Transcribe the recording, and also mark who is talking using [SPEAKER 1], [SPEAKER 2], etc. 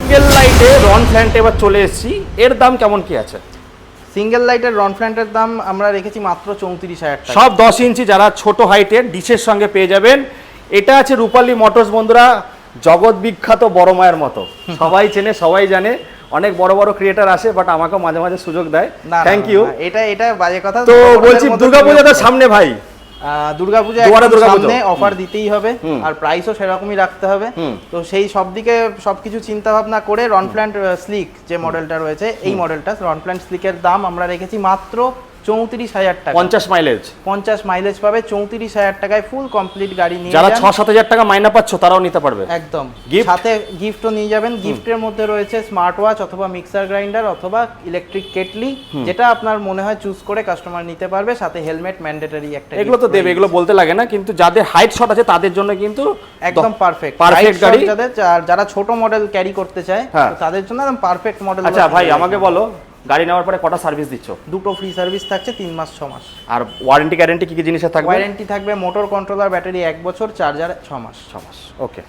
[SPEAKER 1] Single লাইটে রন ফ্ল্যান্ট এবার চলে এসেছি, এর দাম কেমন কি আছে?
[SPEAKER 2] সিঙ্গেল লাইটের রন ফ্ল্যান্টের দাম আমরা রেখেছি মাত্র 34,000 টাকা।
[SPEAKER 1] সব 10 ইঞ্চি যারা ছোট হাইটের ডিশের সঙ্গে পেয়ে যাবেন। এটা আছে রূপালী মোটরস বন্ধুরা, জগৎ বিখ্যাত বড় মায়ের মতো, সবাই চেনে সবাই জানে। অনেক বড় বড় ক্রিয়েটার আসে, বাট আমাকেও মাঝে মাঝে সুযোগ দেয়। Thank you.
[SPEAKER 2] এটা বাজে কথা।
[SPEAKER 1] তো বলছি দুর্গাপূজাটা সামনে ভাই,
[SPEAKER 2] দুর্গাপূজা সামনে অফার দিতেই হবে, আর প্রাইসও সেরকমই রাখতে হবে। তো সেই সব দিকে সবকিছু চিন্তা ভাবনা করে রনফ্ল্যান্ট স্লিক যে মডেলটা রয়েছে, এই মডেলটা রনফ্ল্যান্ট স্লিকের দাম আমরা রেখেছি মাত্র 34,000 টাকা।
[SPEAKER 1] 50 মাইলেজ,
[SPEAKER 2] 50 মাইলেজ পাবে 34,000 টাকায় ফুল কমপ্লিট গাড়ি নিয়ে
[SPEAKER 1] যারা 6-7 হাজার টাকা মাইনা পাচ্ছ তারাও নিতে পারবে
[SPEAKER 2] একদম।
[SPEAKER 1] Gift?
[SPEAKER 2] সাথে গিফটও নিয়ে যাবেন। গিফটের মধ্যে রয়েছে স্মার্ট ওয়াচ অথবা মিক্সার গ্রাইন্ডার অথবা ইলেকট্রিক কেটলি, যেটা আপনার মনে হয় চুজ করে কাস্টমার নিতে পারবে। সাথে হেলমেট ম্যান্ডেটরি একটা।
[SPEAKER 1] এগুলো তো দেবে, এগুলো বলতে লাগে না, কিন্তু যাদের হাইট শট আছে তাদের জন্য কিন্তু
[SPEAKER 2] একদম পারফেক্ট গাড়ি। যারা ছোট মডেল ক্যারি করতে চায় তাদের জন্য একদম পারফেক্ট মডেল।
[SPEAKER 1] আচ্ছা ভাই, আমাকে বলো গাড়ি নেওয়ার পরে কটা সার্ভিস দিচ্ছ?
[SPEAKER 2] দুটো ফ্রি সার্ভিস থাকছে, 3 মাস 6 মাস।
[SPEAKER 1] আর ওয়ারেন্টি গ্যারান্টি কি কি জিনিসের থাকবে?
[SPEAKER 2] ওয়ারেন্টি থাকবে মোটর কন্ট্রোলার ব্যাটারি 1 বছর, চার্জার 6 মাস।
[SPEAKER 1] ওকে।